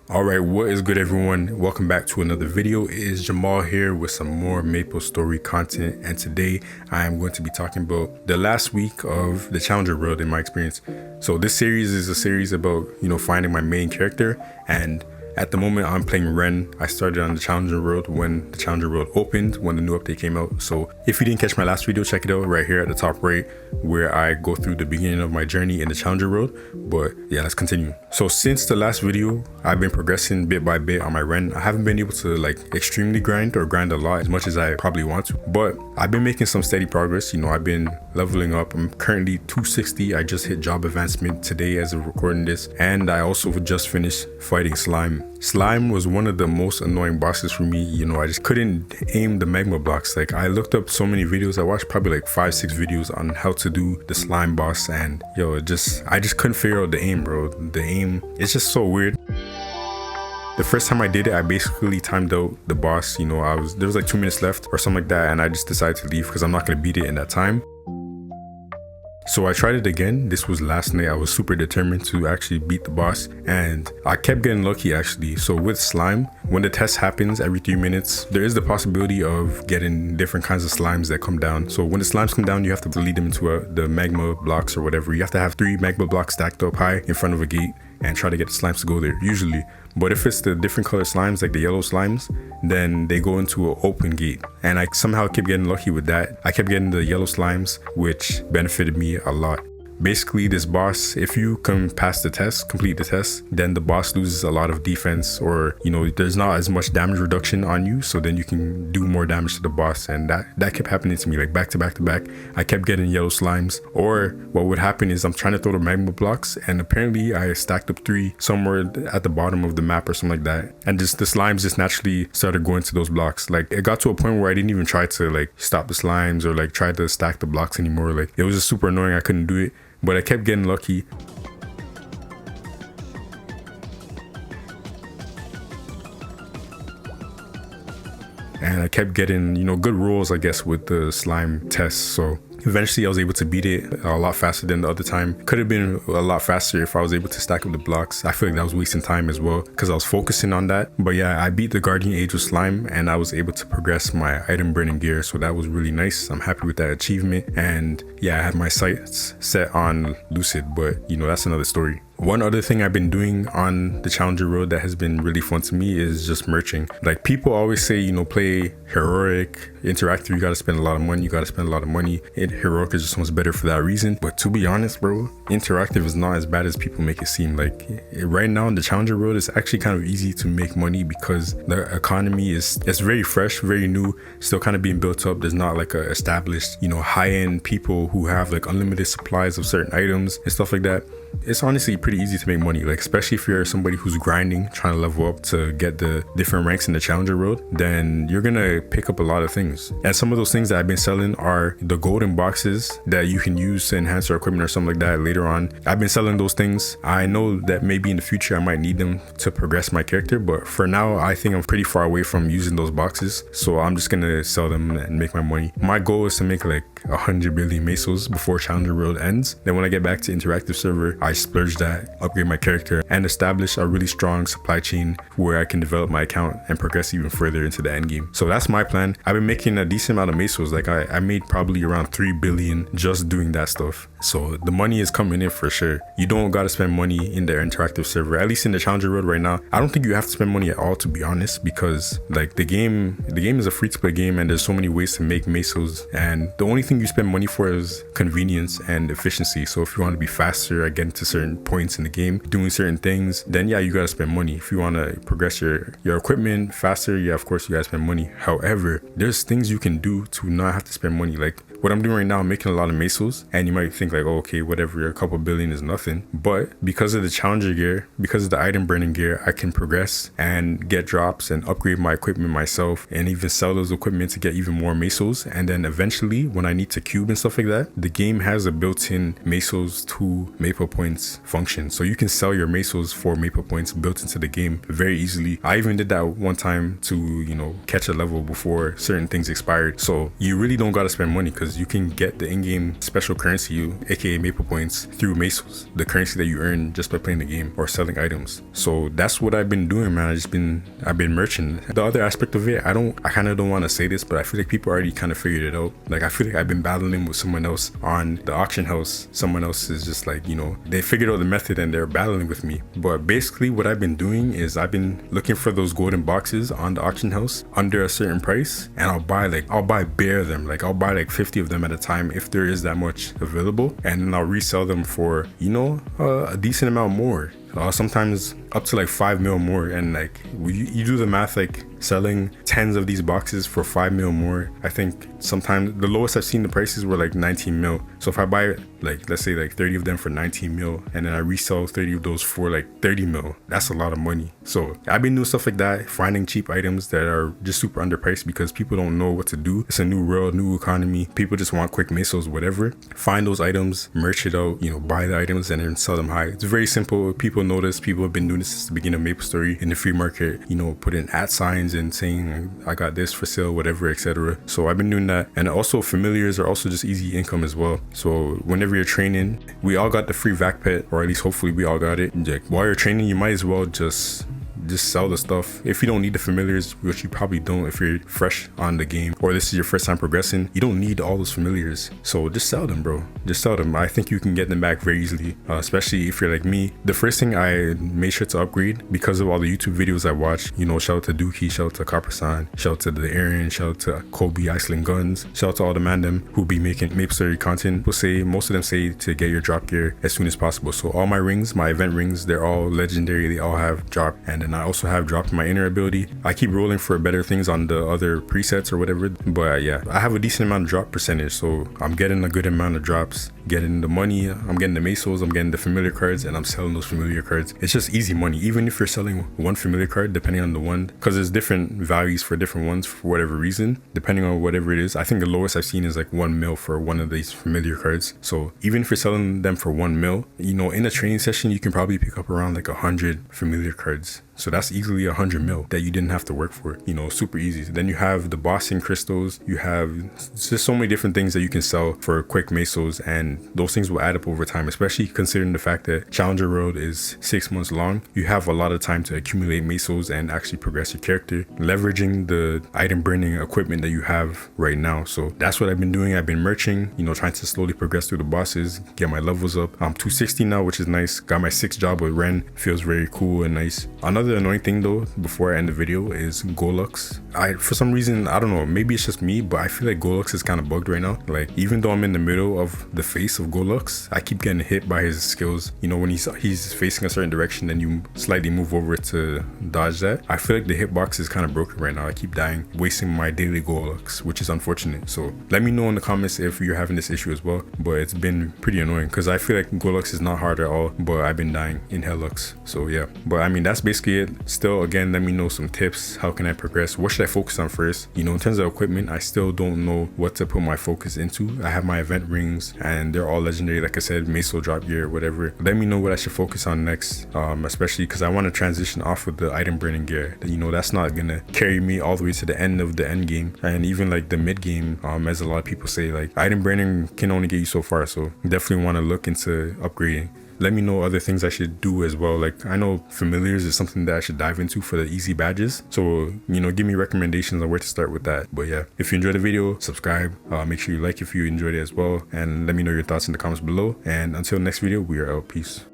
Alright, what is good everyone? Welcome back to another video. It is Jamal here with some more Maplestory content, and today I am going to be talking about the last week of the Challenger World in my experience. So this series is a series about, finding my main character, and at the moment I'm playing Ren. I started on the Challenger World when the Challenger World opened, when the new update came out. So if you didn't catch my last video, check it out right here at the top right, where I go through the beginning of my journey in the Challenger World. But yeah, let's continue. So since the last video, I've been progressing bit by bit on my Ren. I haven't been able to extremely grind or grind a lot as much as I probably want to, but I've been making some steady progress. I've been leveling up. I'm currently 260. I just hit job advancement today as of recording this, and I also just finished fighting Slime. Slime was one of the most annoying bosses for me. I just couldn't aim the magma blocks. I looked up so many videos. I watched probably 5-6 videos on how to do the slime boss, and I just couldn't figure out the aim, bro. The aim, it's just so weird. The first time I did it, I basically timed out the boss. There was 2 minutes left or something like that, and I just decided to leave because I'm not gonna beat it in that time. So I tried it again. This was last night. I was super determined to actually beat the boss, and I kept getting lucky actually. So with Slime, when the test happens every 3 minutes, there is the possibility of getting different kinds of slimes that come down. So when the slimes come down, you have to lead them into the magma blocks or whatever. You have to have 3 magma blocks stacked up high in front of a gate and try to get the slimes to go there usually. But if it's the different color slimes, like the yellow slimes, then they go into an open gate. And I somehow kept getting lucky with that. I kept getting the yellow slimes, which benefited me a lot. Basically, this boss, if you can pass the test, complete the test, then the boss loses a lot of defense, or there's not as much damage reduction on you, so then you can do more damage to the boss. And that kept happening to me, back to back to back. I kept getting yellow slimes, or what would happen is I'm trying to throw the magma blocks, and apparently I stacked up 3 somewhere at the bottom of the map or something like that, and just the slimes just naturally started going to those blocks. It got to a point where I didn't even try to stop the slimes or try to stack the blocks anymore. It was just super annoying. I couldn't do it. But I kept getting lucky. And I kept getting, good rolls, I guess, with the slime tests. So eventually I was able to beat it a lot faster than the other time. Could have been a lot faster if I was able to stack up the blocks. I feel like that was wasting time as well because I was focusing on that. But yeah, I beat the Guardian Age of Slime, and I was able to progress my item burning gear. So that was really nice. I'm happy with that achievement. And yeah, I had my sights set on Lucid, but that's another story. One other thing I've been doing on the Challenger Road that has been really fun to me is just merching. People always say, play heroic, interactive, you gotta spend a lot of money, heroic is just so much better for that reason. But to be honest, bro, interactive is not as bad as people make it seem. Right now in the Challenger Road, it's actually kind of easy to make money because the economy it's very fresh, very new, still kind of being built up. There's not a established, high-end people who have unlimited supplies of certain items and stuff like that. It's honestly pretty easy to make money, especially if you're somebody who's grinding, trying to level up to get the different ranks in the Challenger Road, then you're gonna pick up a lot of things. And some of those things that I've been selling are the golden boxes that you can use to enhance your equipment or something like that later on. I've been selling those things. I know that maybe in the future I might need them to progress my character, but for now I think I'm pretty far away from using those boxes, so I'm just gonna sell them and make my money. My goal is to make 100 billion mesos before Challenger World ends. Then when I get back to interactive server, I splurge that, upgrade my character, and establish a really strong supply chain where I can develop my account and progress even further into the end game. So that's my plan. I've been making a decent amount of mesos. I made probably around 3 billion just doing that stuff. So the money is coming in for sure. You don't gotta spend money in the interactive server, at least in the Challenger Road right now. I don't think you have to spend money at all, to be honest, because the game is a free-to-play game, and there's so many ways to make mesos, and the only thing you spend money for is convenience and efficiency. So if you want to be faster at getting to certain points in the game, doing certain things, then yeah, you gotta spend money. If you want to progress your equipment faster, yeah, of course you gotta spend money. However, there's things you can do to not have to spend money. What I'm doing right now, I'm making a lot of mesos, and you might think oh, okay, whatever, a couple billion is nothing. But because of the Challenger gear, because of the item burning gear, I can progress and get drops and upgrade my equipment myself, and even sell those equipment to get even more mesos. And then eventually, when I need to cube and stuff like that, the game has a built-in mesos to maple points function. So you can sell your mesos for maple points built into the game very easily. I even did that one time to, catch a level before certain things expired. So you really don't gotta spend money because because you can get the in-game special currency, aka Maple points, through mesos, the currency that you earn just by playing the game or selling items. So that's what I've been doing, man. I've been merching. The other aspect of it, I kind of don't want to say this, but I feel like people already kind of figured it out. Like I feel like I've been battling with someone else on the auction house. Someone else is just like, you know, they figured out the method and they're battling with me. But basically what I've been doing is I've been looking for those golden boxes on the auction house under a certain price, and I'll buy bare them. Like I'll buy like 50 of them at a time if there is that much available, and then I'll resell them for, you know, a decent amount more. Sometimes up to like 5 mil more, and like you do the math, like selling tens of these boxes for 5 mil more. I think sometimes the lowest I've seen the prices were like 19 mil. So if I buy like, let's say like 30 of them for 19 mil, and then I resell 30 of those for like 30 mil, that's a lot of money. So I've been doing stuff like that, finding cheap items that are just super underpriced because people don't know what to do. It's a new world, new economy. People just want quick mesos, whatever. Find those items, merch it out, you know, buy the items and then sell them high. It's very simple. People notice. People have been doing this since the beginning of Maplestory in the free market, you know, put in @ and saying I got this for sale, whatever, etc. So I've been doing that. And also familiars are also just easy income as well. So whenever you're training, we all got the free vac pet, or at least hopefully we all got it. Like, while you're training, you might as well just sell the stuff. If you don't need the familiars, which you probably don't if you're fresh on the game or this is your first time progressing, you don't need all those familiars. So just sell them, bro. Just sell them. I think you can get them back very easily, especially if you're like me. The first thing I made sure to upgrade because of all the YouTube videos I watched, you know, shout out to Dookie, shout out to Coppersan, shout out to the Aaron, shout out to Kobe, Iceland Guns, shout out to all the man them who be making Maplestory content. Most of them say to get your drop gear as soon as possible. So all my rings, my event rings, they're all legendary. They all have drop, and then I also have dropped my inner ability. I keep rolling for better things on the other presets or whatever, but yeah, I have a decent amount of drop percentage, so I'm getting a good amount of drops, getting the money, I'm getting the mesos, I'm getting the familiar cards, and I'm selling those familiar cards. It's just easy money, even if you're selling one familiar card, depending on the one, because there's different values for different ones for whatever reason, depending on whatever it is. I think the lowest I've seen is like 1 mil for one of these familiar cards. So even if you're selling them for 1 mil, you know, in a training session, you can probably pick up around like 100 familiar cards. So that's easily 100 mil that you didn't have to work for, you know, super easy. Then you have the Boston crystals, you have just so many different things that you can sell for quick mesos, and those things will add up over time, especially considering the fact that Challenger World is 6 months long. You have a lot of time to accumulate mesos and actually progress your character, leveraging the item burning equipment that you have right now. So that's what I've been doing. I've been merching, you know, trying to slowly progress through the bosses, get my levels up. I'm 260 now, which is nice. Got my 6th job with Ren, feels very cool and nice. Another annoying thing though, before I end the video, is Golux. For some reason, I don't know, maybe it's just me, but I feel like Golux is kind of bugged right now. Like, even though I'm in the middle of the face of Golux, I keep getting hit by his skills. You know, when he's facing a certain direction, then you slightly move over to dodge that. I feel like the hitbox is kind of broken right now. I keep dying, wasting my daily Golux, which is unfortunate. So let me know in the comments if you're having this issue as well. But it's been pretty annoying because I feel like Golux is not hard at all, but I've been dying in Hellux. So yeah, but I mean, that's basically it. Still, again, let me know some tips. How can I progress? What should I focus on first? You know, in terms of equipment, I still don't know what to put my focus into. I have my event rings and they're all legendary, like I said, meso, drop gear, whatever. Let me know what I should focus on next, especially because I want to transition off of the item burning gear. You know, that's not gonna carry me all the way to the end of the end game, and even like the mid game, as a lot of people say, like item burning can only get you so far. So definitely want to look into upgrading. Let me know other things I should do as well. Like, I know familiars is something that I should dive into for the easy badges. So, you know, give me recommendations on where to start with that. But yeah, if you enjoyed the video, subscribe. Make sure you like if you enjoyed it as well. And let me know your thoughts in the comments below. And until next video, we are out. Peace.